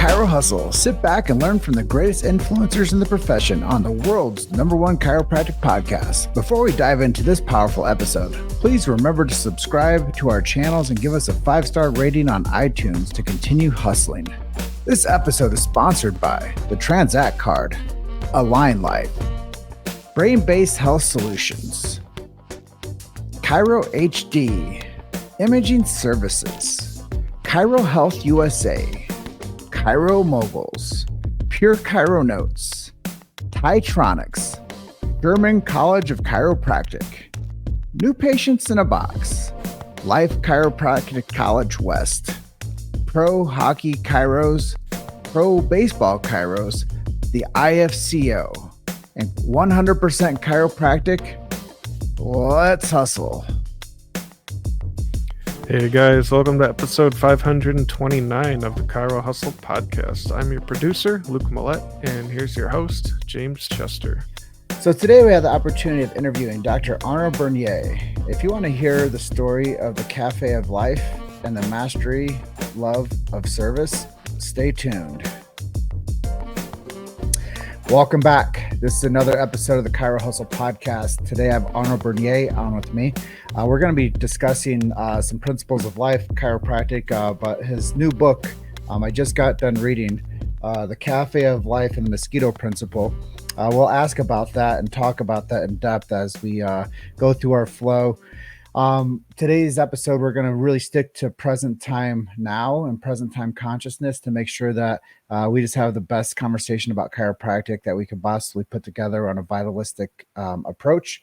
Chiro Hustle. Sit back and learn from the greatest influencers in the profession on the world's #1 chiropractic podcast. Before we dive into this powerful episode, please remember to subscribe to our channels and give us a 5-star rating on iTunes to continue hustling. This episode is sponsored by the Transact Card, Align Life, Brain-Based Health Solutions, Chiro HD, Imaging Services, Chiro Health USA, Chiro Moguls, Pure Chiro Notes, Titronics, Sherman College of Chiropractic, New Patients in a Box, Life Chiropractic College West, Pro Hockey Chiros, Pro Baseball Chiros, the IFCO, and 100% Chiropractic. Let's hustle. Hey guys, welcome to episode 529 of the Chiro Hustle podcast. I'm your producer, Luke Millette, and here's your host, James Chester. So today we have the opportunity of interviewing Dr. Arno Burnier. If you want to hear the story of the Cafe of Life and the mastery, love of service, stay tuned. Welcome back. This is another episode of the Chiro Hustle podcast. Today I have Arno Burnier on with me. We're going to be discussing some principles of life, chiropractic, but his new book, I just got done reading, The Cafe of Life and the Mosquito Principle. We'll ask about that and talk about that in depth as we go through our flow. Today's episode, we're going to really stick to present time now and present time consciousness to make sure that we just have the best conversation about chiropractic that we could possibly put together on a vitalistic approach.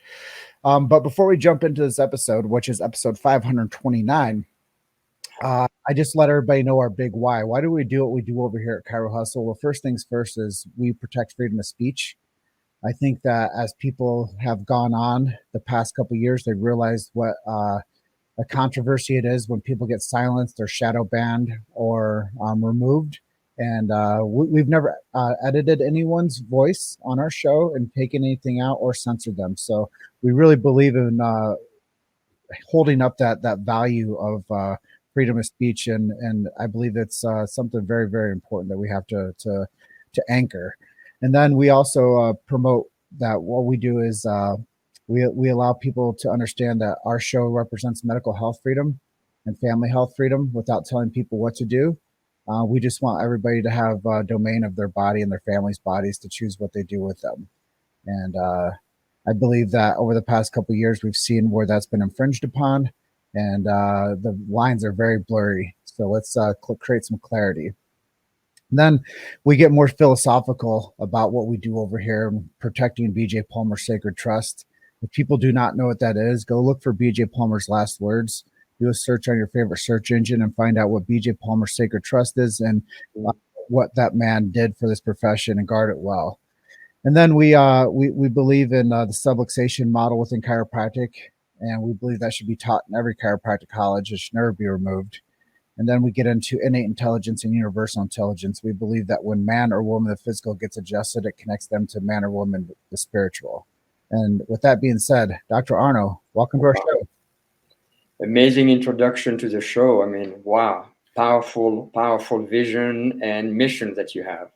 But before we jump into this episode, which is episode 529, I just let everybody know our big why. Why do we do what we do over here at Chiro Hustle? Well, first things first is we protect freedom of speech. I think that as people have gone on the past couple of years, they realized what a controversy it is when people get silenced or shadow banned or removed. And we've never edited anyone's voice on our show and taken anything out or censored them. So we really believe in holding up that value of freedom of speech. And I believe it's something very, very important that we have to anchor. And then we also promote that what we do is we allow people to understand that our show represents medical health freedom and family health freedom without telling people what to do. We just want everybody to have a domain of their body and their family's bodies to choose what they do with them. And I believe that over the past couple of years, we've seen where that's been infringed upon, and the lines are very blurry. So let's create some clarity. And then we get more philosophical about what we do over here, protecting B.J. Palmer's Sacred Trust. If people do not know what that is, go look for B.J. Palmer's last words. Do a search on your favorite search engine and find out what B.J. Palmer's Sacred Trust is and what that man did for this profession and guard it well. And then we believe in the subluxation model within chiropractic, and we believe that should be taught in every chiropractic college. It should never be removed. And then we get into innate intelligence and universal intelligence. We believe that when man or woman, the physical gets adjusted, it connects them to man or woman, the spiritual. And with that being said, Dr. Arno, welcome to our show. Amazing introduction to the show. I mean, wow, powerful vision and mission that you have.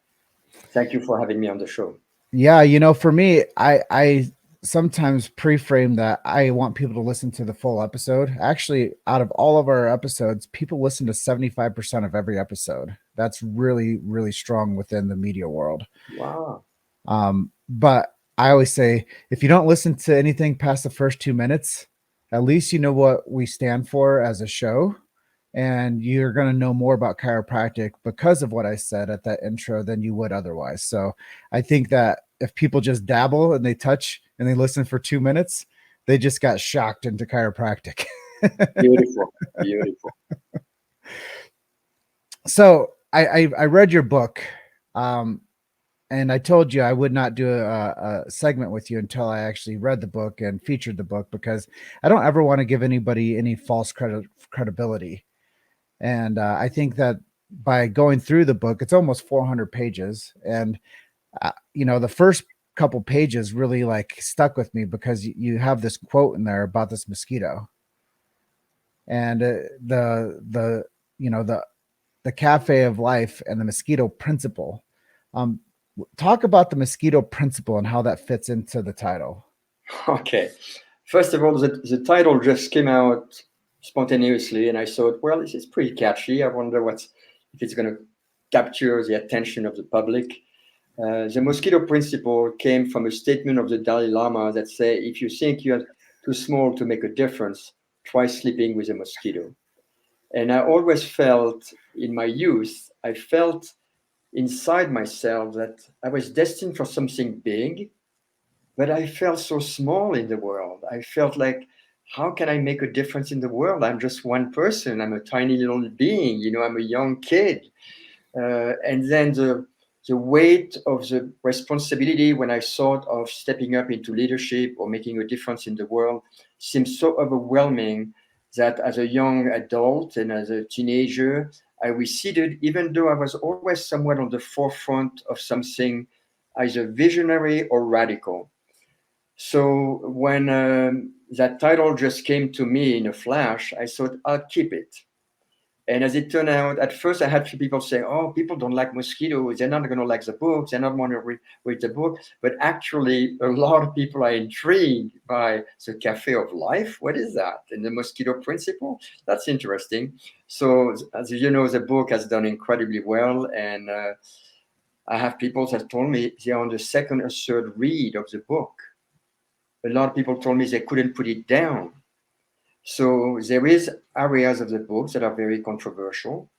Thank you for having me on the show. Yeah, for me, I sometimes pre-frame that I want people to listen to the full episode. Actually, out of all of our episodes, people listen to 75% of every episode. That's really, really strong within the media world. Wow. But I always say, if you don't listen to anything past the first 2 minutes, at least you know what we stand for as a show. And you're going to know more about chiropractic because of what I said at that intro than you would otherwise. So I think that if people just dabble and they touch and they listen for 2 minutes, they just got shocked into chiropractic. Beautiful. So I read your book, and I told you I would not do a segment with you until I actually read the book and featured the book, because I don't ever want to give anybody any false credibility. And I think that by going through the book, it's almost 400 pages. And, the first couple pages really stuck with me because you have this quote in there about this mosquito. And the the cafe of life and the mosquito principle. Talk about the mosquito principle and how that fits into the title. Okay. First of all, the title just came out spontaneously, and I thought, well, this is pretty catchy. I wonder if it's going to capture the attention of the public. The mosquito principle came from a statement of the Dalai Lama that say, if you think you are too small to make a difference, try sleeping with a mosquito. And I always felt in my youth, I felt inside myself that I was destined for something big, but I felt so small in the world. I felt like, how can I make a difference in the world? I'm just one person. I'm a tiny little being. I'm a young kid. And then the weight of the responsibility when I thought of stepping up into leadership or making a difference in the world seemed so overwhelming that as a young adult and as a teenager, I receded, even though I was always somewhat on the forefront of something either visionary or radical. So when that title just came to me in a flash, I thought, I'll keep it. And as it turned out, at first I had few people say, oh, people don't like mosquitoes. They're not going to like the book. They're not going to read the book. But actually, a lot of people are intrigued by the cafe of life. What is that? And the mosquito principle? That's interesting. So as you know, the book has done incredibly well. And I have people that told me they're on the second or third read of the book. A lot of people told me they couldn't put it down. So there is areas of the book that are very controversial.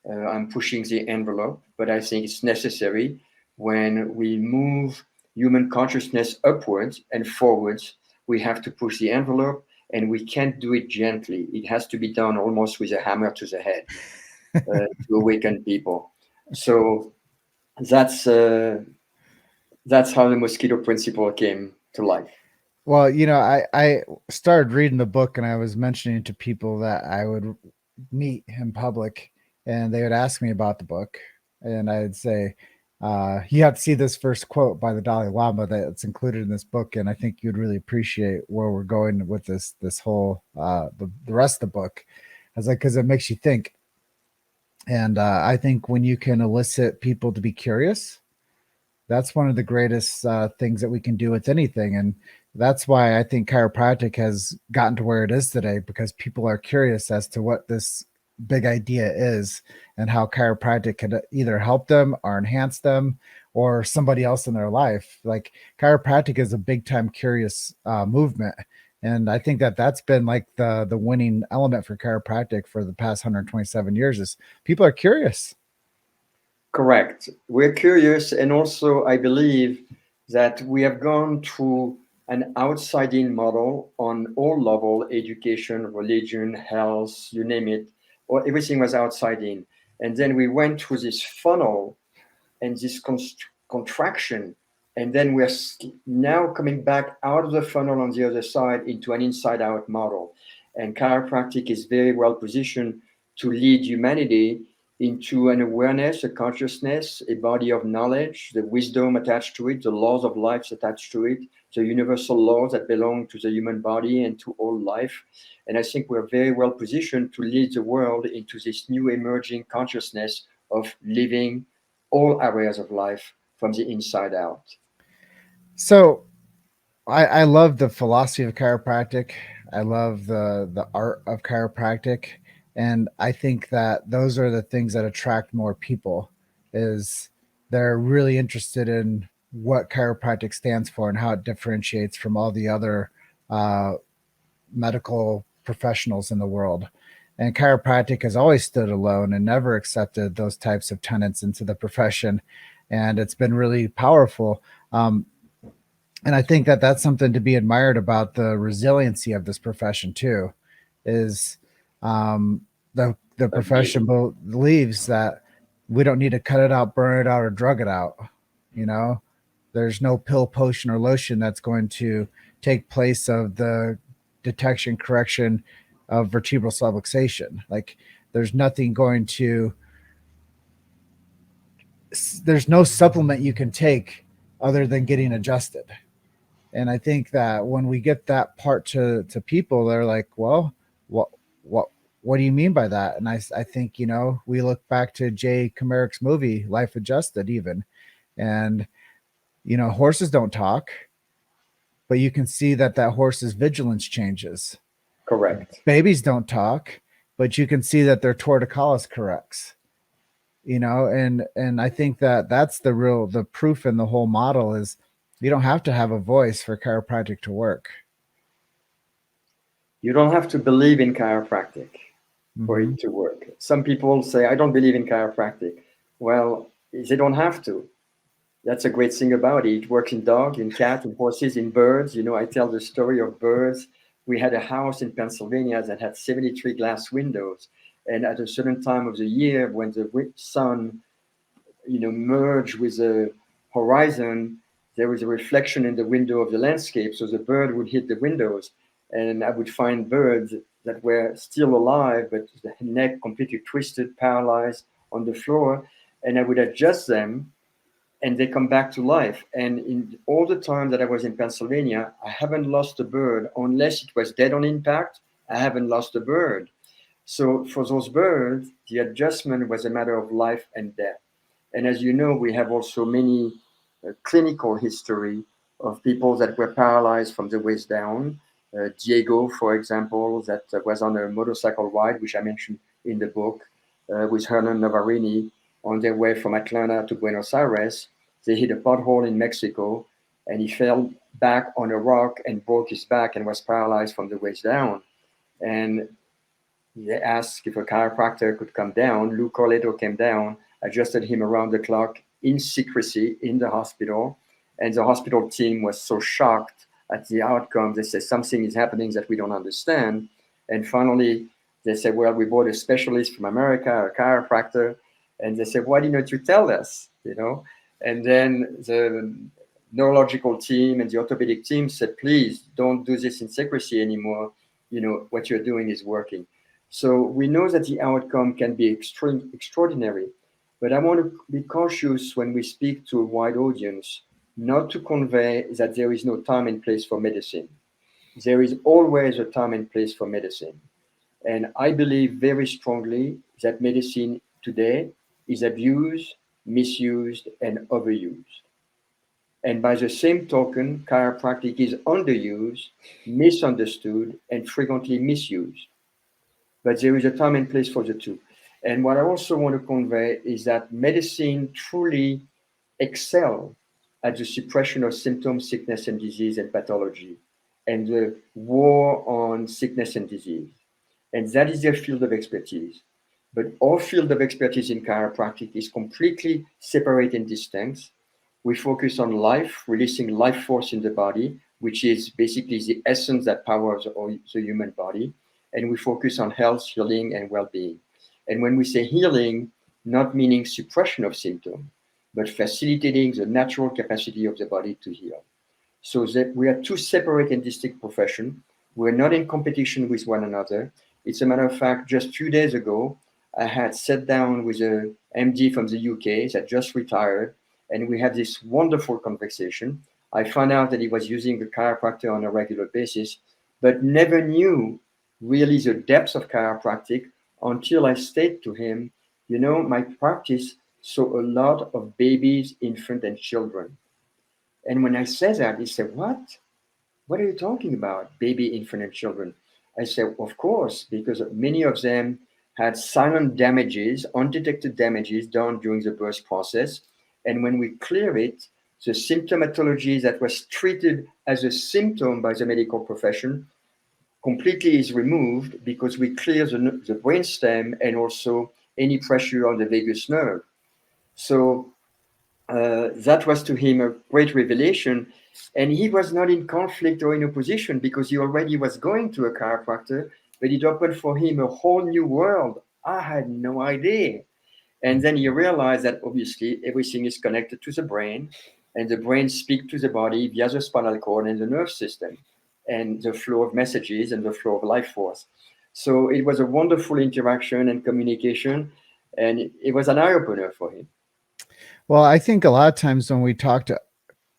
I'm pushing the envelope, but I think it's necessary when we move human consciousness upwards and forwards. We have to push the envelope, and we can't do it gently. It has to be done almost with a hammer to the head to awaken people. So that's how the mosquito principle came to life. Well, I started reading the book and I was mentioning to people that I would meet in public and they would ask me about the book. And I'd say, you have to see this first quote by the Dalai Lama that's included in this book. And I think you'd really appreciate where we're going with this whole, the rest of the book. I was like, because it makes you think. And I think when you can elicit people to be curious, that's one of the greatest things that we can do with anything. And that's why I think chiropractic has gotten to where it is today, because people are curious as to what this big idea is and how chiropractic could either help them or enhance them or somebody else in their life. Like chiropractic is a big time curious movement. And I think that that's been like the winning element for chiropractic for the past 127 years is people are curious. Correct. We're curious. And also, I believe that we have gone through an outside-in model on all level, education, religion, health, you name it, or everything was outside in. And then we went through this funnel and this contraction. And then we're now coming back out of the funnel on the other side into an inside-out model. And chiropractic is very well positioned to lead humanity into an awareness, a consciousness, a body of knowledge, the wisdom attached to it, the laws of life attached to it, the universal laws that belong to the human body and to all life. And I think we're very well positioned to lead the world into this new emerging consciousness of living all areas of life from the inside out. So I love the philosophy of chiropractic. I love the art of chiropractic. And I think that those are the things that attract more people is they're really interested in what chiropractic stands for and how it differentiates from all the other medical professionals in the world. And chiropractic has always stood alone and never accepted those types of tenets into the profession. And it's been really powerful. And I think that that's something to be admired about the resiliency of this profession too, is the profession believes that we don't need to cut it out, burn it out, or drug it out. There's no pill, potion, or lotion that's going to take place of the detection, correction of vertebral subluxation. Like there's no supplement you can take other than getting adjusted. And I think that when we get that part to people, they're like, well, what what do you mean by that? And I think, we look back to Jay Comeric's movie, Life Adjusted, even, and, horses don't talk, but you can see that horse's vigilance changes. Correct. Babies don't talk, but you can see that their torticollis corrects, and I think that that's the proof in the whole model is you don't have to have a voice for chiropractic to work. You don't have to believe in chiropractic for Mm-hmm. it to work. Some people say, I don't believe in chiropractic. Well, they don't have to. That's a great thing about it. It works in dogs, in cats, in horses, in birds. I tell the story of birds. We had a house in Pennsylvania that had 73 glass windows. And at a certain time of the year, when the sun, merged with the horizon, there was a reflection in the window of the landscape. So the bird would hit the windows. And I would find birds that were still alive, but the neck completely twisted, paralyzed on the floor. And I would adjust them and they come back to life. And in all the time that I was in Pennsylvania, I haven't lost a bird unless it was dead on impact. I haven't lost a bird. So for those birds, the adjustment was a matter of life and death. And as you know, we have also many clinical history of people that were paralyzed from the waist down. Diego, for example, that was on a motorcycle ride, which I mentioned in the book, with Hernan Navarini on their way from Atlanta to Buenos Aires. They hit a pothole in Mexico and he fell back on a rock and broke his back and was paralyzed from the waist down. And they asked if a chiropractor could come down. Lou Corletto came down, adjusted him around the clock in secrecy in the hospital. And the hospital team was so shocked at the outcome. They said something is happening that we don't understand. And finally, they said, well, we brought a specialist from America, a chiropractor. And they said, why didn't you tell us? And then the neurological team and the orthopedic team said, please don't do this in secrecy anymore. What you're doing is working. So we know that the outcome can be extraordinary. But I want to be cautious when we speak to a wide audience, not to convey that there is no time and place for medicine. There is always a time and place for medicine. And I believe very strongly that medicine today is abused, misused, and overused. And by the same token, chiropractic is underused, misunderstood, and frequently misused. But there is a time and place for the two. And what I also want to convey is that medicine truly excels at the suppression of symptoms, sickness, and disease and pathology, and the war on sickness and disease. And that is their field of expertise. But our field of expertise in chiropractic is completely separate and distinct. We focus on life, releasing life force in the body, which is basically the essence that powers the human body. And we focus on health, healing, and well-being. And when we say healing, not meaning suppression of symptoms, but facilitating the natural capacity of the body to heal. So that we are two separate and distinct professions. We're not in competition with one another. It's a matter of fact, just a few days ago, I had sat down with a MD from the UK that just retired, and we had this wonderful conversation. I found out that he was using a chiropractor on a regular basis, but never knew really the depths of chiropractic until I stated to him, my practice saw a lot of babies, infants, and children. And when I said that, he said, what? What are you talking about, baby, infant, and children? I said, of course, because many of them had silent damages, undetected damages done during the birth process. And when we clear it, the symptomatology that was treated as a symptom by the medical profession completely is removed because we clear the brainstem and also any pressure on the vagus nerve. So that was to him a great revelation. And he was not in conflict or in opposition because he already was going to a chiropractor, but it opened for him a whole new world. I had no idea. And then he realized that obviously everything is connected to the brain, and the brain speaks to the body via the spinal cord and the nerve system, and the flow of messages and the flow of life force. So it was a wonderful interaction and communication, and it was an eye-opener for him. Well, I think a lot of times when we talk to,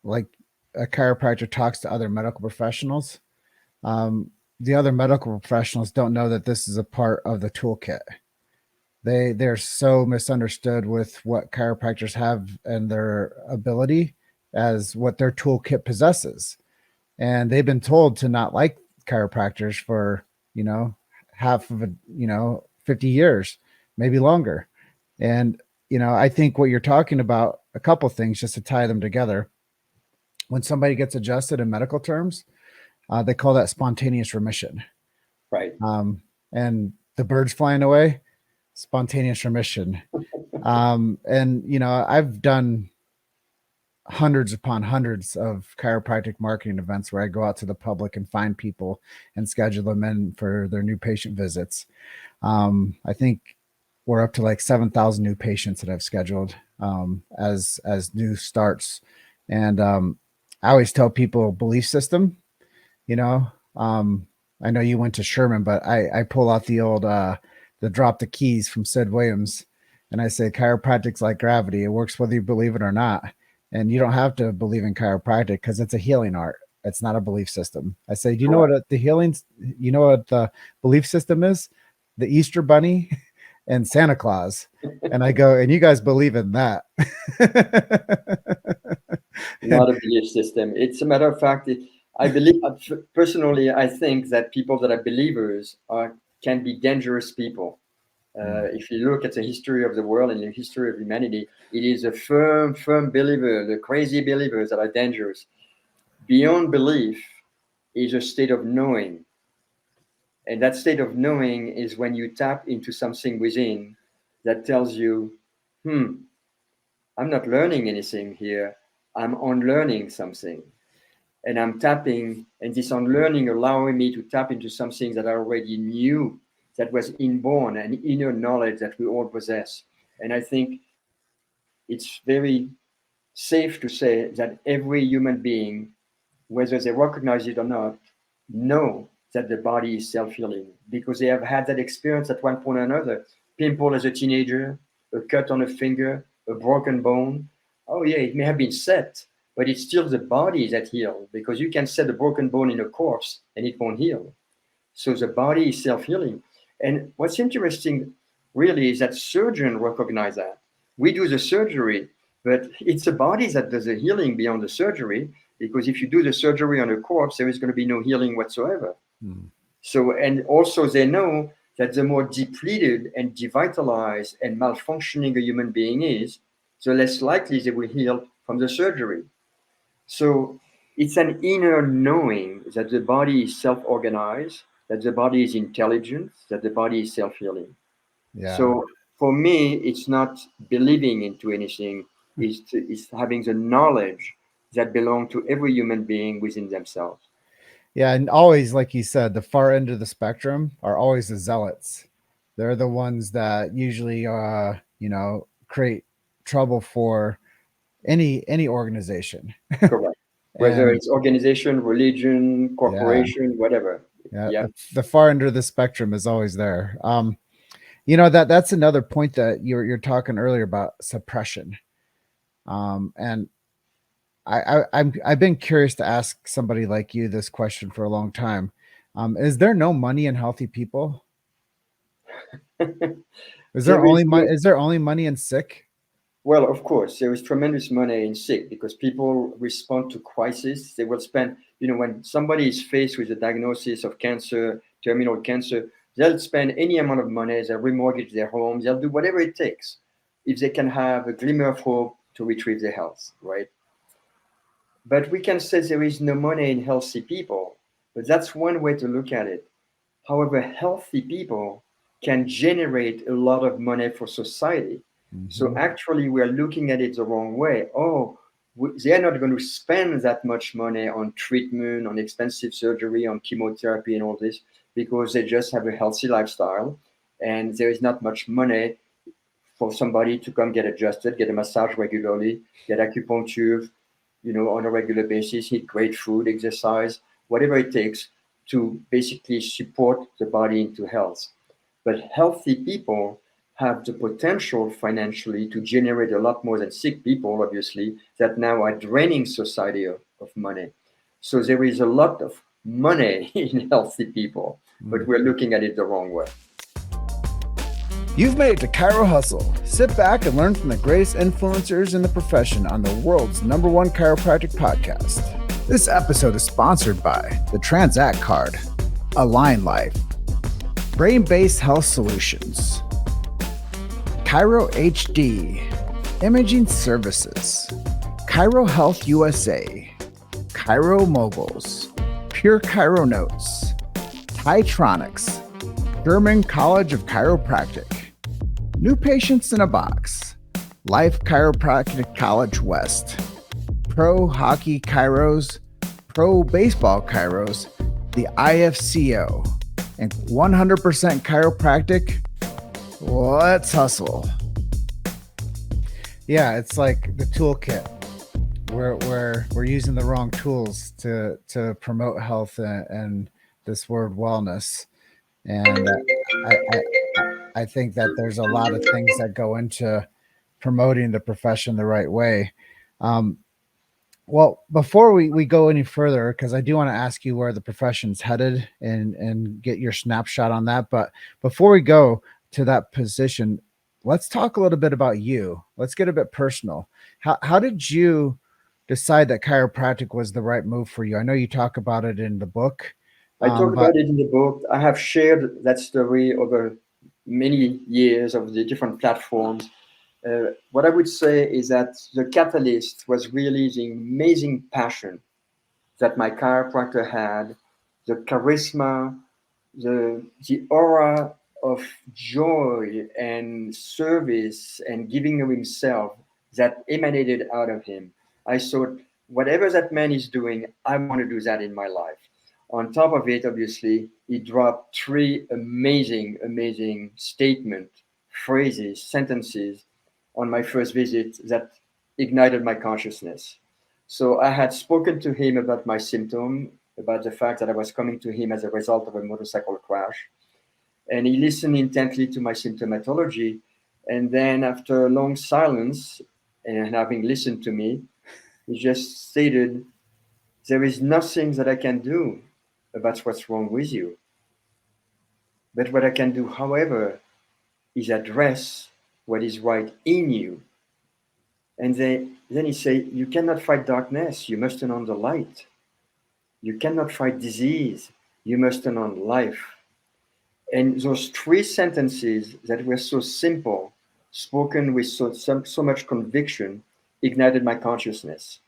like, a chiropractor talks to other medical professionals, the other medical professionals don't know that this is a part of the toolkit. They're so misunderstood with what chiropractors have and their ability as what their toolkit possesses. And they've been told to not like chiropractors for, half of 50 years, maybe longer. And, I think what you're talking about, a couple things just to tie them together. When somebody gets adjusted in medical terms, they call that spontaneous remission. Right. And the birds flying away, spontaneous remission. And I've done hundreds upon hundreds of chiropractic marketing events where I go out to the public and find people and schedule them in for their new patient visits. I think we're up to like 7,000 new patients that I've scheduled as new starts. And I always tell people belief system, I know you went to Sherman, but I pull out the old the drop the keys from Sid Williams, and I say chiropractic's like gravity. It works whether you believe it or not. And you don't have to believe in chiropractic because it's a healing art. It's not a belief system. I say, do you know what the belief system is? The Easter Bunny and Santa Claus. And I go, and you guys believe in that. Not a belief system. It's a matter of fact. I believe personally. I think that people that are believers can be dangerous people. If you look at the history of the world and the history of humanity, it is a firm believer, the crazy believers that are dangerous. Beyond belief is a state of knowing. And that state of knowing is when you tap into something within that tells you, I'm not learning anything here. I'm unlearning something. And I'm tapping, and this unlearning allowing me to tap into something that I already knew, that was inborn, an inner knowledge that we all possess. And I think it's very safe to say that every human being, whether they recognize it or not, know that the body is self-healing because they have had that experience at one point or another. Pimple as a teenager, a cut on a finger, a broken bone. Oh yeah, it may have been set, but it's still the body that heals because you can set a broken bone in a corpse and it won't heal. So the body is self-healing. And what's interesting really is that surgeons recognize that. We do the surgery, but it's the body that does the healing beyond the surgery, because if you do the surgery on a corpse, there is going to be no healing whatsoever. So, and also they know that the more depleted and devitalized and malfunctioning a human being is, the less likely they will heal from the surgery. So it's an inner knowing that the body is self-organized, that the body is intelligent, that the body is self-healing. Yeah. So for me, it's not believing into anything, it's having the knowledge that belongs to every human being within themselves. Yeah, and always, like you said, the far end of the spectrum are always the zealots. They're the ones that usually, create trouble for any organization. Correct. Whether it's organization, religion, corporation, whatever. Yeah. The far end of the spectrum is always there. That's another point that you're talking earlier about suppression. And I've been curious to ask somebody like you this question for a long time. Is there no money in healthy people? Is there only money in sick? Well, of course, there is tremendous money in sick because people respond to crisis. They will spend, when somebody is faced with a diagnosis of cancer, terminal cancer, they'll spend any amount of money. They'll remortgage their homes. They'll do whatever it takes if they can have a glimmer of hope to retrieve their health, right? But we can say there is no money in healthy people, but that's one way to look at it. However, healthy people can generate a lot of money for society. So actually, we are looking at it the wrong way. They are not going to spend that much money on treatment, on expensive surgery, on chemotherapy and all this, because they just have a healthy lifestyle. And there is not much money for somebody to come get adjusted, get a massage regularly, get acupuncture, on a regular basis, eat great food, exercise, whatever it takes to basically support the body into health. But healthy people have the potential financially to generate a lot more than sick people, obviously, that now are draining society of money. So there is a lot of money in healthy people, but we're looking at it the wrong way. You've made it to Chiro Hustle. Sit back and learn from the greatest influencers in the profession on the world's #1 chiropractic podcast. This episode is sponsored by the Transact Card, Align Life, Brain-Based Health Solutions, Chiro HD, Imaging Services, Chiro Health USA, Chiro Moguls, Pure Chiro Notes, Titronics, Sherman College of Chiropractic, New Patients in a Box, Life Chiropractic College West, Pro Hockey Chiros, Pro Baseball Chiros, the IFCO, and 100% Chiropractic. Let's hustle. Yeah, it's like the toolkit. We're using the wrong tools to promote health and this word wellness. And I think that there's a lot of things that go into promoting the profession the right way. Well, before we go any further, because I do want to ask you where the profession's headed and get your snapshot on that. But before we go to that position, let's talk a little bit about you. Let's get a bit personal. How did you decide that chiropractic was the right move for you? I know you talk about it in the book. I talk about it in the book. I have shared that story over many years of the different platforms. What I would say is that the catalyst was really the amazing passion that my chiropractor had, the charisma, the aura of joy and service and giving of himself that emanated out of him. I thought, whatever that man is doing, I want to do that in my life. On top of it, obviously, he dropped 3 amazing statement, phrases, sentences on my first visit that ignited my consciousness. So I had spoken to him about my symptom, about the fact that I was coming to him as a result of a motorcycle crash. And he listened intently to my symptomatology. And then after a long silence and having listened to me, he just stated, "There is nothing that I can do about what's wrong with you. But what I can do, however, is address what is right in you." And then he said, "You cannot fight darkness, you must turn on the light. You cannot fight disease, you must turn on life." And those 3 sentences that were so simple, spoken with so much conviction, ignited my consciousness.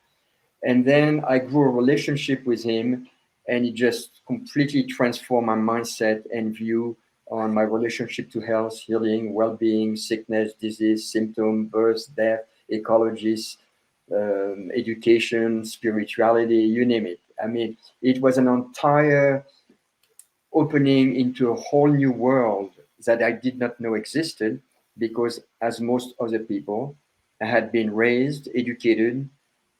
And then I grew a relationship with him, and it just completely transformed my mindset and view on my relationship to health, healing, well-being, sickness, disease, symptom, birth, death, ecologies, education, spirituality, you name it. I mean, it was an entire opening into a whole new world that I did not know existed, because as most other people, I had been raised, educated,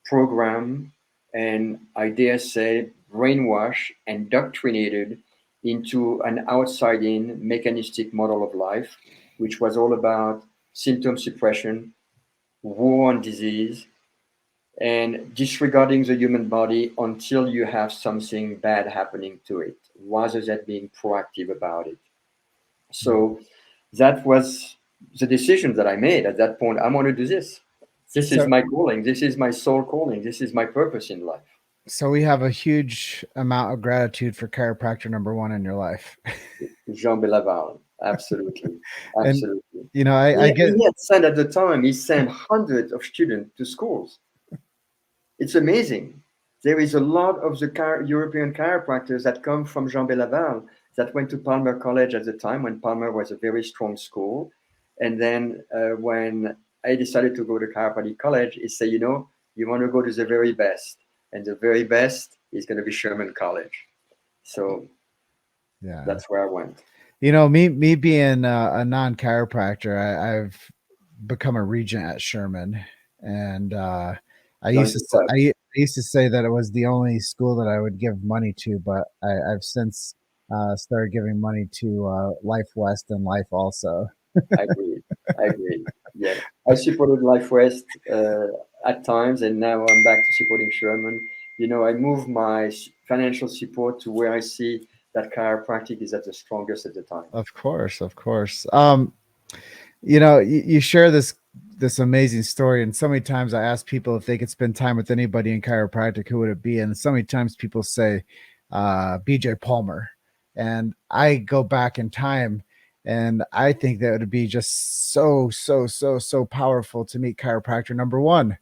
programmed, and I dare say brainwashed and indoctrinated into an outside-in mechanistic model of life, which was all about symptom suppression, war on disease, and disregarding the human body until you have something bad happening to it, rather than being proactive about it. So that was the decision that I made at that point. I want to do this. This is my calling. This is my soul calling. This is my purpose in life. So we have a huge amount of gratitude for chiropractor #1 in your life. Jean Belaval. Absolutely. Absolutely. And, you know, I get. He had sent at the time, he sent hundreds of students to schools. It's amazing. There is a lot of the European chiropractors that come from Jean Belaval that went to Palmer College at the time, when Palmer was a very strong school. And then when I decided to go to chiropractic college, he said, you want to go to the very best. And the very best is going to be Sherman College. So yeah, that's where I went. You know, me being a non-chiropractor, I've become a regent at Sherman. And I used to say that it was the only school that I would give money to, but I've since started giving money to Life West and Life Also. I agree. Yeah, I supported Life West at times, and now I'm back to supporting Sherman. I move my financial support to where I see that chiropractic is at the strongest at the time. Of course, of course. You share this amazing story, and so many times I ask people if they could spend time with anybody in chiropractic, who would it be? And so many times people say BJ Palmer, and I go back in time, and I think that would be just so powerful to meet chiropractor number one,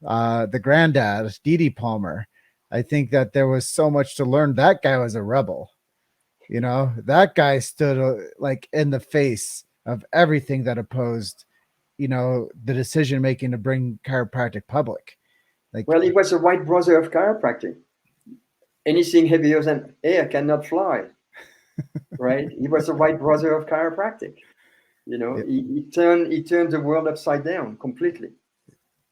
the granddad, Dee Palmer. I think that there was so much to learn. That guy was a rebel. That guy stood like in the face of everything that opposed, the decision making to bring chiropractic public. Like, Well, he was a white brother of chiropractic. Anything heavier than air cannot fly, right? He was a white brother of chiropractic. yeah, He turned the world upside down completely.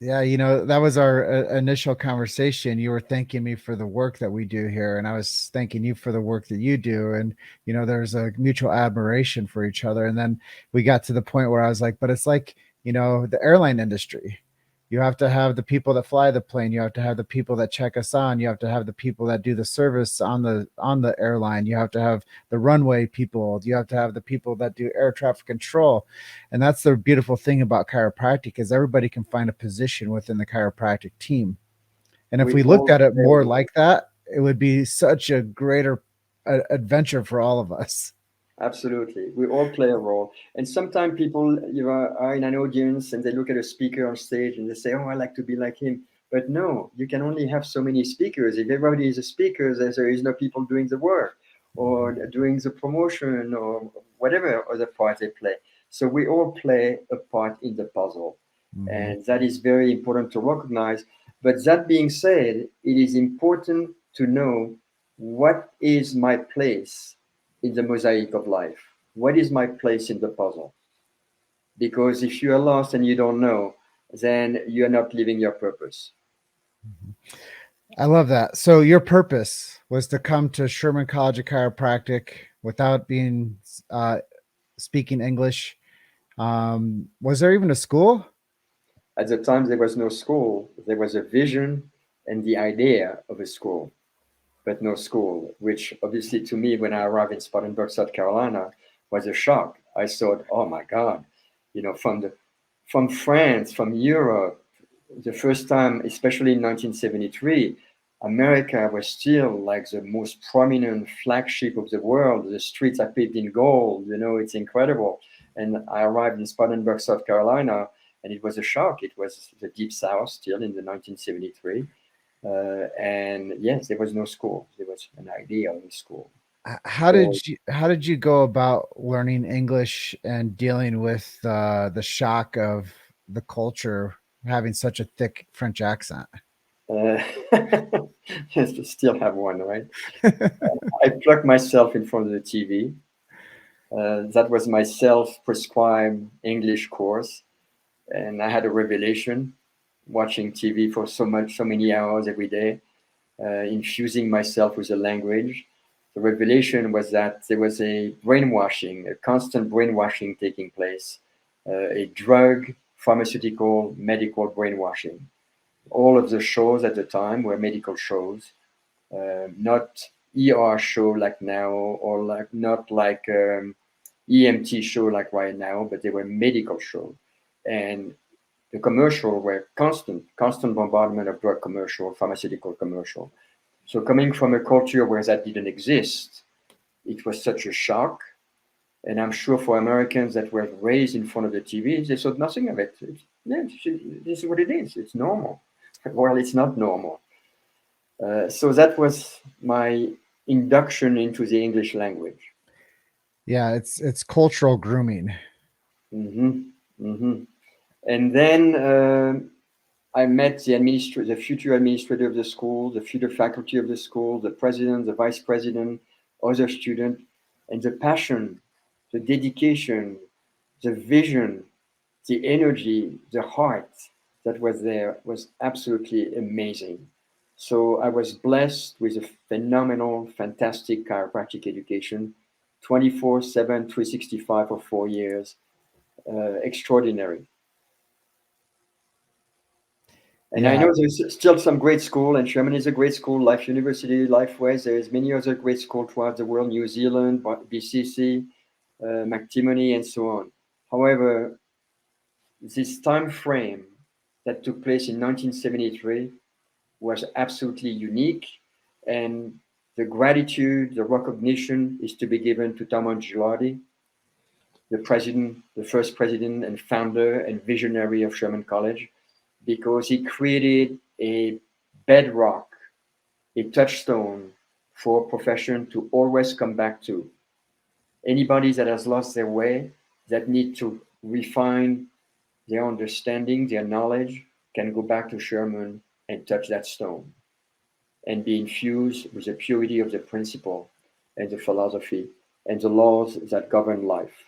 yeah, that was our initial conversation. You were thanking me for the work that we do here, and I was thanking you for the work that you do. And, there's a mutual admiration for each other. And then we got to the point where I was like, but it's like, the airline industry. You have to have the people that fly the plane. You have to have the people that check us on. You have to have the people that do the service on the airline. You have to have the runway people. You have to have the people that do air traffic control. And that's the beautiful thing about chiropractic, is everybody can find a position within the chiropractic team. And if We we looked all at it play a more role. like that, it would be such a greater adventure for all of us. Absolutely. We all play a role. And sometimes people, are in an audience and they look at a speaker on stage and they say, oh, I like to be like him. But no, you can only have so many speakers. If everybody is a speaker, there is no people doing the work or doing the promotion or whatever other part they play. So we all play a part in the puzzle. Mhm. And that is very important to recognize. But that being said, it is important to know what is my place in the mosaic of life. What is my place in the puzzle? Because if you are lost and you don't know, then you're not living your purpose. I love that. So your purpose was to come to Sherman College of Chiropractic without being speaking English. Was there even a school? At the time, there was no school. There was a vision and the idea of a school, but no school, which obviously to me, when I arrived in Spartanburg, South Carolina, was a shock. I thought, oh my God, from France, from Europe, the first time, especially in 1973, America was still like the most prominent flagship of the world. The streets are paved in gold. It's incredible. And I arrived in Spartanburg, South Carolina, and it was a shock. It was the Deep South still in the 1973. And yes, there was no school. There was an idea of a school. So How did you go about learning English and dealing with the shock of the culture having such a thick French accent? uh, yes, to still have one, right? I plugged myself in front of the TV. That was my self-prescribed English course, and I had a revelation watching TV for so many hours every day, infusing myself with the language. The revelation was that there was a brainwashing, a constant brainwashing taking place, a drug, pharmaceutical, medical brainwashing. All of the shows at the time were medical shows, not ER show like now, or not like EMT show like right now, but they were medical shows. And the commercial were constant bombardment of drug commercial, pharmaceutical commercial. So coming from a culture where that didn't exist, it was such a shock. And I'm sure for Americans that were raised in front of the TV, they thought nothing of it. This is what it is. It's normal. Well, it's not normal. So that was my induction into the English language. Yeah, it's cultural grooming. Hmm. Hmm. And then I met the future administrator of the school, the future faculty of the school, the president, the vice president, other students, and the passion, the dedication, the vision, the energy, the heart that was there was absolutely amazing. So I was blessed with a phenomenal, fantastic chiropractic education, 24/7, 365 for 4 years, extraordinary. And I know there's still some great school, and Sherman is a great school, Life University, Lifeways. There's many other great schools throughout the world, New Zealand, BCC, McTimoney, and so on. However, this time frame that took place in 1973 was absolutely unique, and the gratitude, the recognition is to be given to Thomas Yardley, the president, the first president and founder and visionary of Sherman College, because he created a bedrock, a touchstone for a profession to always come back to. Anybody that has lost their way, that need to refine their understanding, their knowledge, can go back to Sherman and touch that stone and be infused with the purity of the principle and the philosophy and the laws that govern life.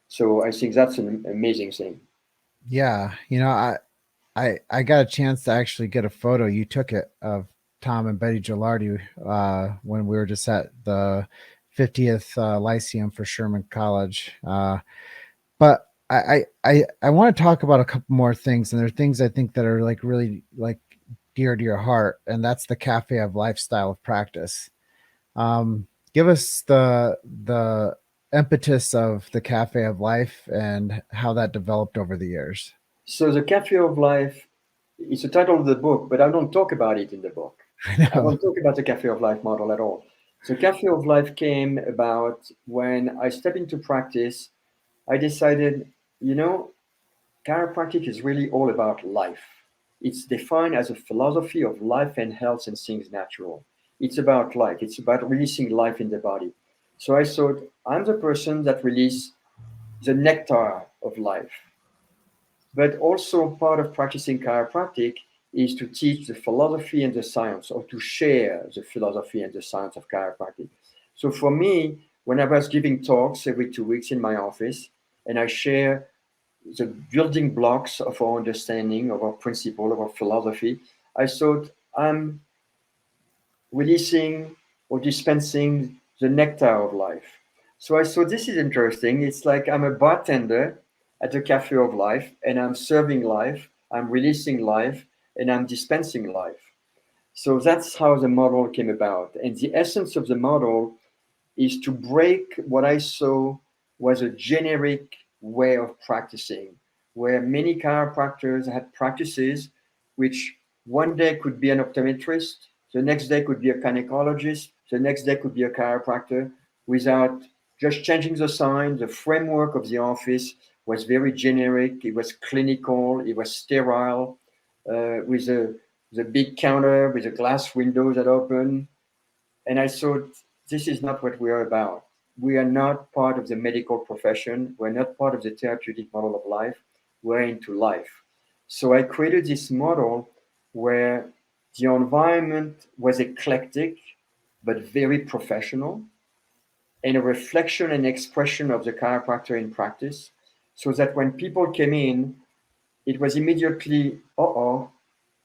So I think that's an amazing thing. Yeah, I got a chance to actually get a photo. You took it of Tom and Betty Gilardi when we were just at the 50th Lyceum for Sherman College. But I want to talk about a couple more things, and there are things I think that are like really like dear to your heart, and that's the Cafe of Lifestyle of Practice. Give us the impetus of the Cafe of Life and how that developed over the years. So the Cafe of Life is the title of the book, but I don't talk about it in the book. I don't talk about the Cafe of Life model at all. So Cafe of Life came about when I stepped into practice. I decided, chiropractic is really all about life. It's defined as a philosophy of life and health and things natural. It's about life. It's about releasing life in the body. So I thought, I'm the person that releases the nectar of life. But also part of practicing chiropractic is to teach the philosophy and the science, or to share the philosophy and the science of chiropractic. So for me, when I was giving talks every 2 weeks in my office, and I share the building blocks of our understanding, of our principle, of our philosophy, I thought I'm releasing or dispensing the nectar of life. So I thought this is interesting. It's like I'm a bartender at the Cafe of Life, and I'm serving life, I'm releasing life, and I'm dispensing life. So that's how the model came about. And the essence of the model is to break what I saw was a generic way of practicing, where many chiropractors had practices which one day could be an optometrist, the next day could be a gynecologist, the next day could be a chiropractor, without just changing the sign. The framework of the office was very generic, it was clinical, it was sterile, with the big counter, with the glass windows that open. And I thought, this is not what we are about. We are not part of the medical profession. We're not part of the therapeutic model of life. We're into life. So I created this model where the environment was eclectic, but very professional, and a reflection and expression of the chiropractor in practice, so that when people came in, it was immediately,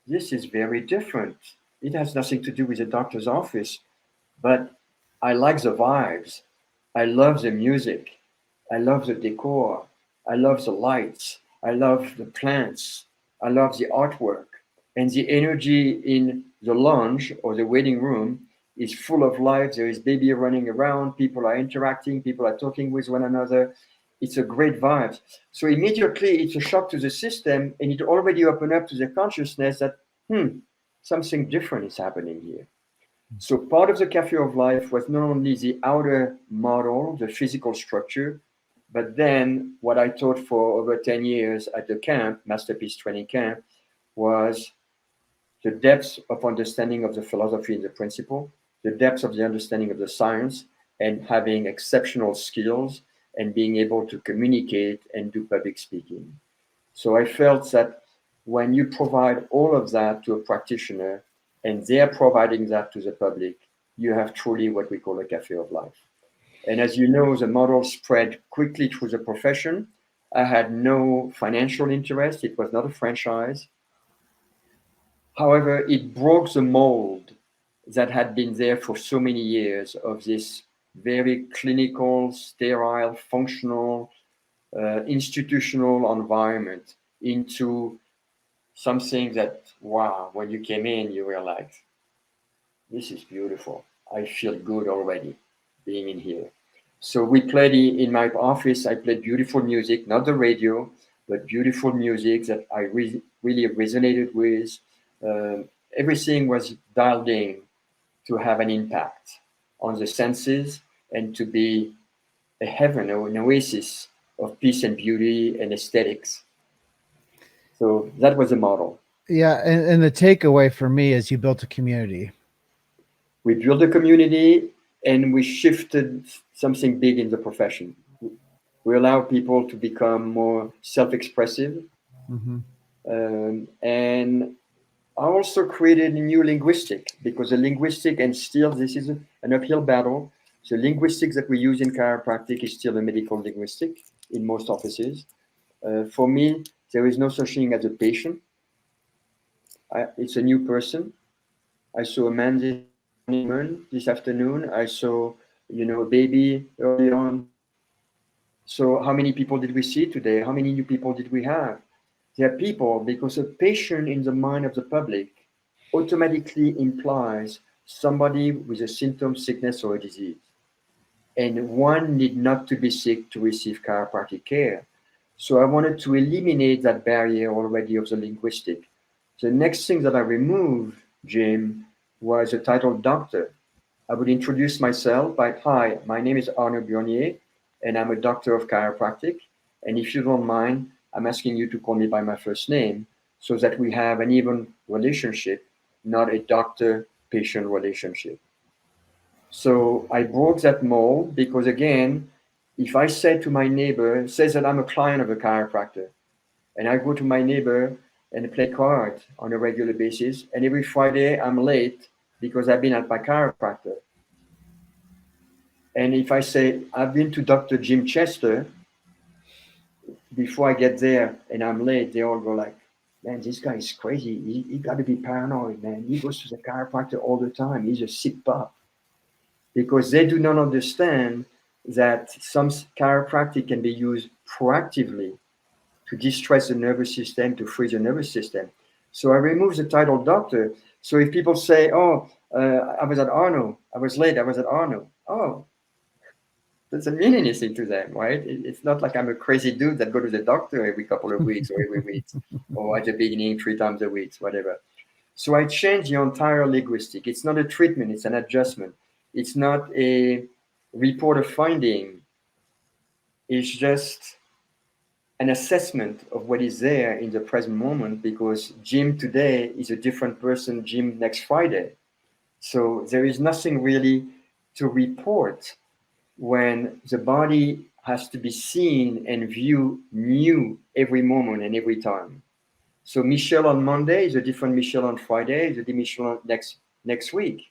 this is very different. It has nothing to do with the doctor's office, but I like the vibes. I love the music. I love the decor. I love the lights. I love the plants. I love the artwork. And the energy in the lounge or the waiting room is full of life. There is baby running around. People are interacting. People are talking with one another. It's a great vibe. So immediately it's a shock to the system, and it already opened up to the consciousness that, something different is happening here. So part of the Cafe of Life was not only the outer model, the physical structure, but then what I taught for over 10 years at the camp, Masterpiece Training Camp, was the depth of understanding of the philosophy and the principle, the depth of the understanding of the science, and having exceptional skills and being able to communicate and do public speaking. So I felt that when you provide all of that to a practitioner and they're providing that to the public, you have truly what we call a Cafe of Life. And as you know, the model spread quickly through the profession. I had no financial interest. It was not a franchise. However, it broke the mold that had been there for so many years of this very clinical, sterile, functional, institutional environment into something that, wow, when you came in, you were like, this is beautiful. I feel good already being in here. So we played in my office. I played beautiful music, not the radio, but beautiful music that I really resonated with. Everything was dialed in to have an impact on the senses and to be a heaven or an oasis of peace and beauty and aesthetics. So that was the model. Yeah, and the takeaway for me is you built a community. We built a community and we shifted something big in the profession. We allow people to become more self-expressive. Mm-hmm. And I also created a new linguistic because the linguistic, and still this is an uphill battle. The linguistics that we use in chiropractic is still a medical linguistic in most offices. For me, there is no such thing as a patient. It's a new person. I saw a man this afternoon. I saw, a baby early on. So how many people did we see today? How many new people did we have? They are people because a patient in the mind of the public automatically implies somebody with a symptom, sickness, or a disease. And one need not to be sick to receive chiropractic care. So I wanted to eliminate that barrier already of the linguistic. The next thing that I removed, Jim, was the title doctor. I would introduce myself by, hi, my name is Arno Burnier, and I'm a doctor of chiropractic. And if you don't mind, I'm asking you to call me by my first name so that we have an even relationship, not a doctor-patient relationship. So I broke that mold because, again, if I say to my neighbor, says that I'm a client of a chiropractor, and I go to my neighbor and play cards on a regular basis, and every Friday I'm late because I've been at my chiropractor. And if I say, I've been to Dr. Jim Chester, before I get there and I'm late, they all go like, man, this guy is crazy. He got to be paranoid, man. He goes to the chiropractor all the time. He's a sick pup. Because they do not understand that some chiropractic can be used proactively to distress the nervous system, to free the nervous system. So I remove the title doctor. So if people say, oh, I was at Arno, I was late, I was at Arno. Oh, doesn't mean anything to them, right? It's not like I'm a crazy dude that go to the doctor every couple of weeks or every week, or at the beginning 3 times a week, whatever. So I changed the entire linguistic. It's not a treatment, it's an adjustment. It's not a report of finding. It's just an assessment of what is there in the present moment, because Jim today is a different person, Jim next Friday. So there is nothing really to report when the body has to be seen and viewed new every moment and every time. So Michelle on Monday is a different Michelle on Friday, is a different Michelle next week.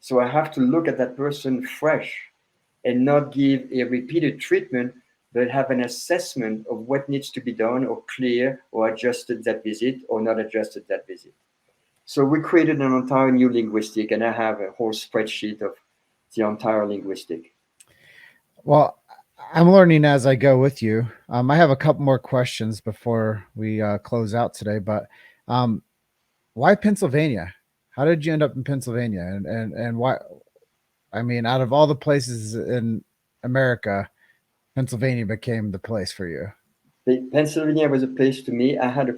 So I have to look at that person fresh and not give a repeated treatment, but have an assessment of what needs to be done or clear or adjusted that visit or not adjusted that visit. So we created an entire new linguistic, and I have a whole spreadsheet of the entire linguistic. Well, I'm learning as I go with you. I have a couple more questions before we close out today, but why Pennsylvania? How did you end up in Pennsylvania? And why? I mean, out of all the places in America, Pennsylvania became the place for you. Pennsylvania was a place to me. I had a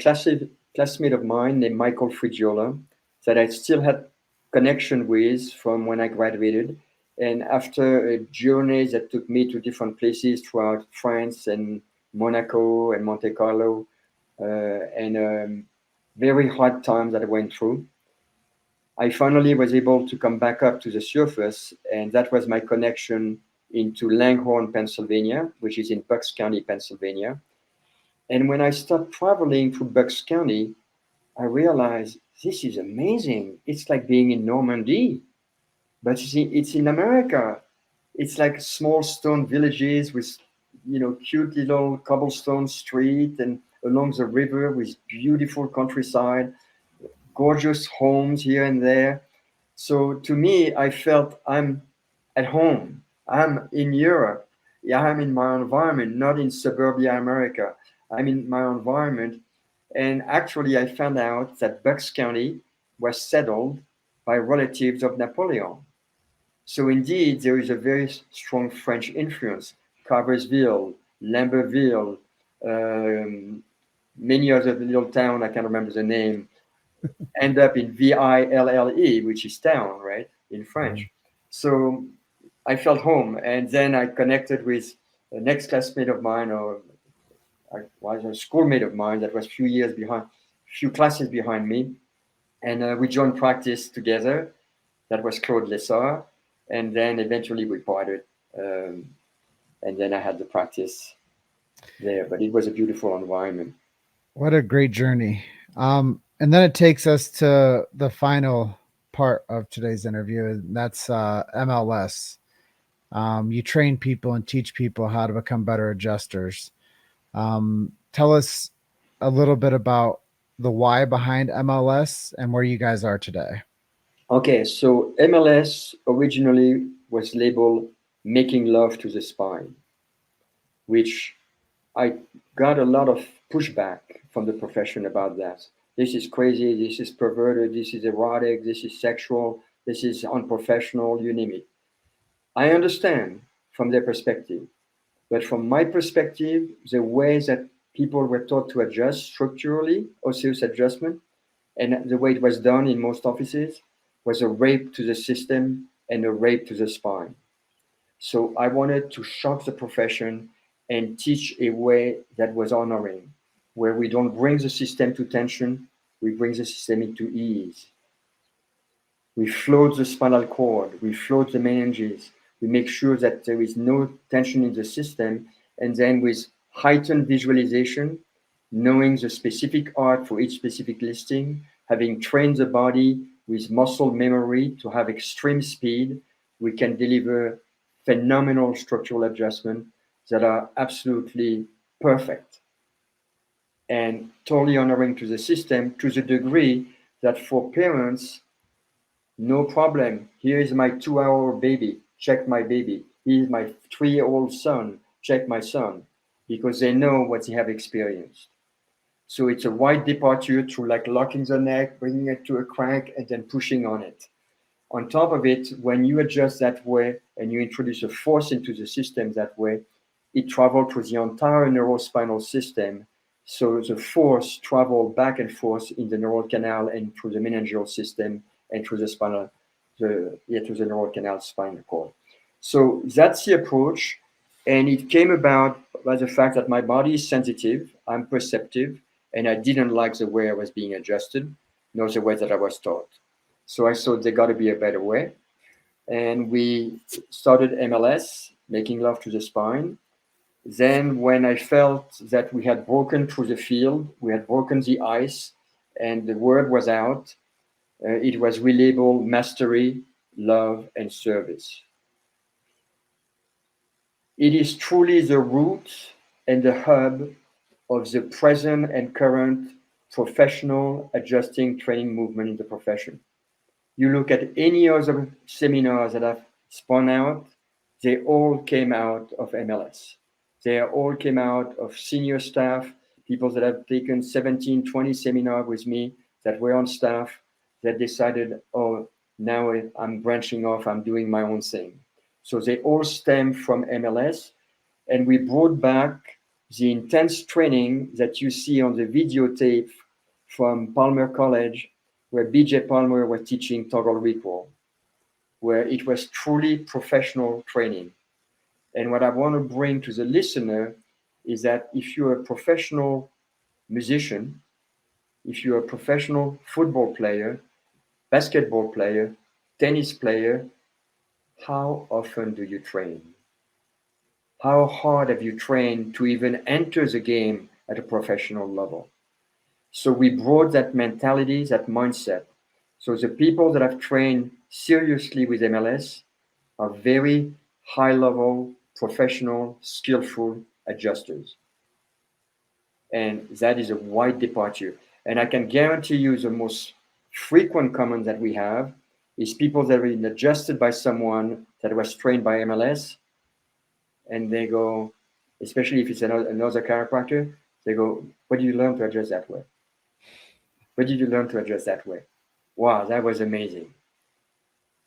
classmate of mine named Michael Frigiola that I still had connection with from when I graduated. And after a journey that took me to different places throughout France and Monaco and Monte Carlo, and very hard times that I went through, I finally was able to come back up to the surface, and that was my connection into Langhorne, Pennsylvania, which is in Bucks County, Pennsylvania. And when I started traveling through Bucks County, I realized this is amazing. It's like being in Normandy, but it's in America. It's like small stone villages with, cute little cobblestone street, and along the river with beautiful countryside, gorgeous homes here and there. So to me, I felt I'm at home. I'm in Europe. Yeah, I'm in my environment, not in suburbia America. I'm in my environment, And actually, I found out that Bucks County was settled by relatives of Napoleon. So indeed, there is a very strong French influence. Carversville, Lambertville, um, many other little town, I can't remember the name, end up in Ville, which is town, right, in French. So I felt home. And then I connected with a next classmate of mine, or I was a schoolmate of mine that was few classes behind me. And we joined practice together. That was Claude Lessard. And then eventually we parted. And then I had the practice there. But it was a beautiful environment. What a great journey. And then it takes us to the final part of today's interview, and that's MLS. You train people and teach people how to become better adjusters. Tell us a little bit about the why behind MLS and where you guys are today. Okay, so MLS originally was labeled Making Love to the Spine, which I got a lot of pushback from the profession about that. This is crazy, this is perverted, this is erotic, this is sexual, this is unprofessional, you name it. I understand from their perspective, but from my perspective, the way that people were taught to adjust structurally, osseous adjustment, and the way it was done in most offices was a rape to the system and a rape to the spine. So I wanted to shock the profession and teach a way that was honoring, where we don't bring the system to tension, we bring the system into ease. We float the spinal cord, we float the meninges, we make sure that there is no tension in the system, and then with heightened visualization, knowing the specific art for each specific listing, having trained the body with muscle memory to have extreme speed, we can deliver phenomenal structural adjustment that are absolutely perfect and totally honoring to the system, to the degree that for parents, no problem. Here is my 2-hour baby. Check my baby. Here is my 3-year-old son. Check my son. Because they know what they have experienced. So it's a wide departure through like locking the neck, bringing it to a crank, and then pushing on it. On top of it, when you adjust that way and you introduce a force into the system that way, it travels through the entire neurospinal system. So the force travels back and forth in the neural canal and through the meningeal system and through the through the neural canal spinal cord. So that's the approach. And it came about by the fact that my body is sensitive, I'm perceptive, and I didn't like the way I was being adjusted, nor the way that I was taught. So I thought there got to be a better way. And we started MLS, Making Love to the Spine. Then when I felt that we had broken through the field, we had broken the ice, and the word was out, it was relabeled Mastery, Love, and Service. It is truly the root and the hub of the present and current professional adjusting training movement in the profession. You look at any other seminars that have spun out, they all came out of MLS. They all came out of senior staff, people that have taken 17, 20 seminars with me that were on staff that decided, oh, now I'm branching off, I'm doing my own thing. So they all stem from MLS, and we brought back the intense training that you see on the videotape from Palmer College, where BJ Palmer was teaching toggle recall, where it was truly professional training. And what I want to bring to the listener is that if you're a professional musician, if you're a professional football player, basketball player, tennis player, how often do you train? How hard have you trained to even enter the game at a professional level? So we brought that mentality, that mindset. So the people that have trained seriously with MLS are very high level, professional, skillful adjusters. And that is a wide departure. And I can guarantee you the most frequent comment that we have is people that have been adjusted by someone that was trained by MLS, and they go, especially if it's another chiropractor, they go, what do you learn to adjust that way? Where did you learn to adjust that way? Wow, that was amazing.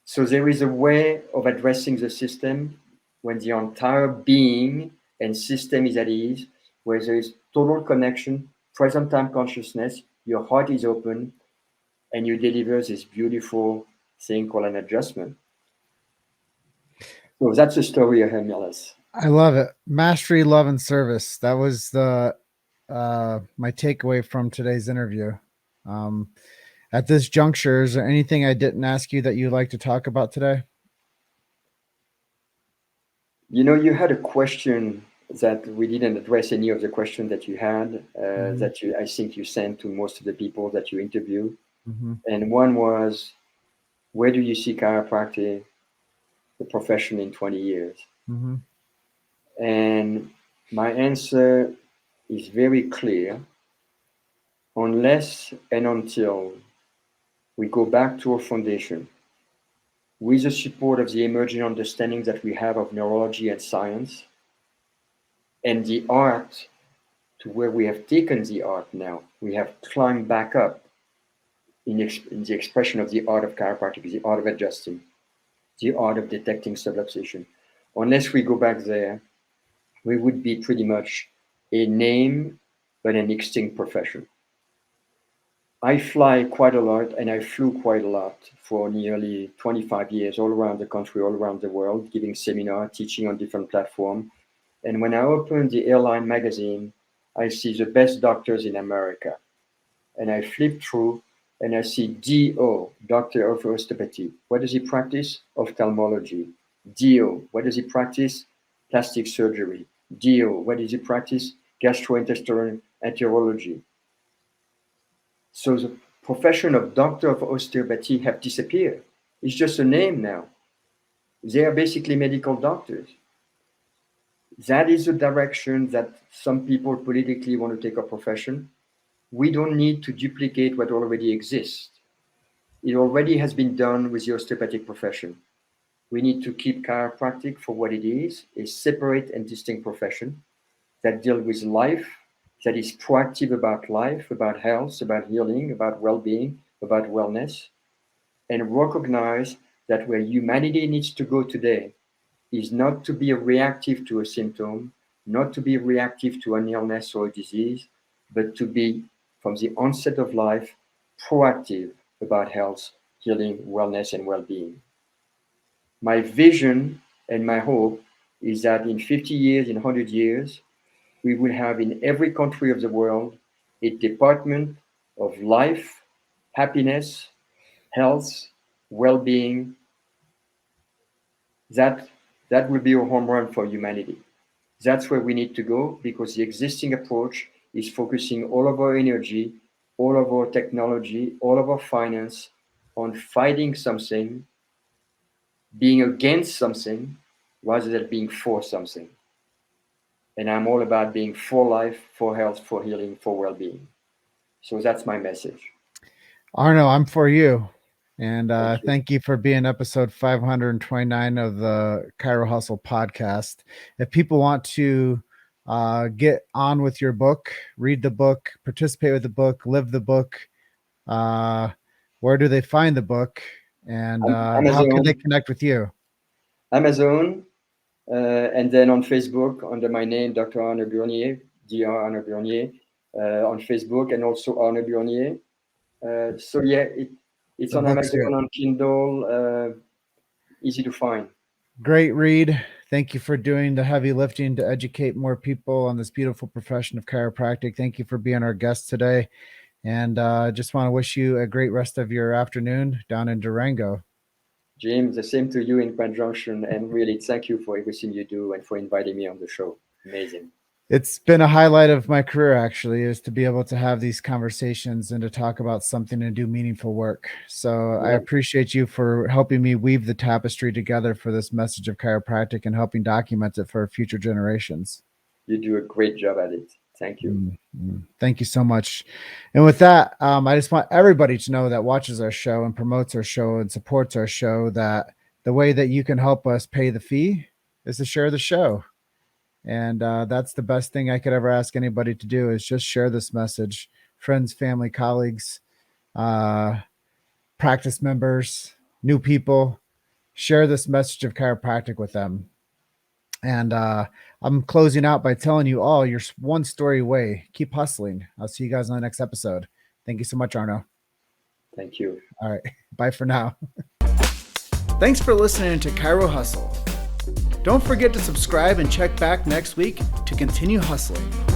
So there is a way of addressing the system when the entire being and system is at ease, where there is total connection, present time consciousness, your heart is open, and you deliver this beautiful thing called an adjustment. So that's the story of Hermilas. I love it. Mastery, love, and service. That was the my takeaway from today's interview. Um, at this juncture, is there anything I didn't ask you that you'd like to talk about today? You know, you had a question that we didn't address any of the questions that you had that I think you sent to most of the people that you interviewed. Mm-hmm. And one was, where do you see chiropractic, the profession, in 20 years? Mm-hmm. And my answer is very clear. Unless and until we go back to our foundation with the support of the emerging understanding that we have of neurology and science and the art, to where we have taken the art now, we have climbed back up in the expression of the art of chiropractic, the art of adjusting, the art of detecting subluxation. Unless we go back there, we would be pretty much a name but an extinct profession. I fly quite a lot, and I flew quite a lot for nearly 25 years, all around the country, all around the world, giving seminars, teaching on different platforms. And when I open the airline magazine, I see the best doctors in America. And I flip through and I see DO, Doctor of Osteopathy. What does he practice? Ophthalmology. DO, what does he practice? Plastic surgery. DO, what does he practice? Gastrointestinal enterology. So the profession of Doctor of Osteopathy have disappeared. It's just a name now. They are basically medical doctors. That is the direction that some people politically want to take a profession. We don't need to duplicate what already exists. It already has been done with the osteopathic profession. We need to keep chiropractic for what it is, a separate and distinct profession that deals with life, that is proactive about life, about health, about healing, about well-being, about wellness, and recognize that where humanity needs to go today is not to be reactive to a symptom, not to be reactive to an illness or a disease, but to be, from the onset of life, proactive about health, healing, wellness, and well-being. My vision and my hope is that in 50 years, in 100 years, we will have in every country of the world a department of life, happiness, health, well-being. That will be a home run for humanity. That's where we need to go, because the existing approach is focusing all of our energy, all of our technology, all of our finance on fighting something, being against something, rather than being for something. And I'm all about being for life, for health, for healing, for well-being. So that's my message. Arno, I'm for you. And thank you for being episode 529 of the Chiro Hustle podcast. If people want to get on with your book, read the book, participate with the book, live the book, where do they find the book? And how can they connect with you? Amazon, and then on Facebook under my name, Dr. Arno Burnier, Dr. Arno Burnier, on Facebook, and also Arno Burnier. So yeah, it's on Amazon, on Kindle, easy to find. Great read. Thank you for doing the heavy lifting to educate more people on this beautiful profession of chiropractic. Thank you for being our guest today. And just want to wish you a great rest of your afternoon down in Durango. Jim, the same to you in conjunction. And really, thank you for everything you do and for inviting me on the show. Amazing. It's been a highlight of my career, actually, is to be able to have these conversations and to talk about something and do meaningful work. So I appreciate you for helping me weave the tapestry together for this message of chiropractic and helping document it for future generations. You do a great job at it. Thank you. Thank you so much. And with that, I just want everybody to know that watches our show and promotes our show and supports our show that the way that you can help us pay the fee is to share the show. And that's the best thing I could ever ask anybody to do, is just share this message, friends, family, colleagues, practice members, new people. Share this message of chiropractic with them. And I'm closing out by telling you all you're one story away. Keep hustling. I'll see you guys on the next episode. Thank you so much, Arno. Thank you. All right. Bye for now. Thanks for listening to Chiro Hustle. Don't forget to subscribe and check back next week to continue hustling.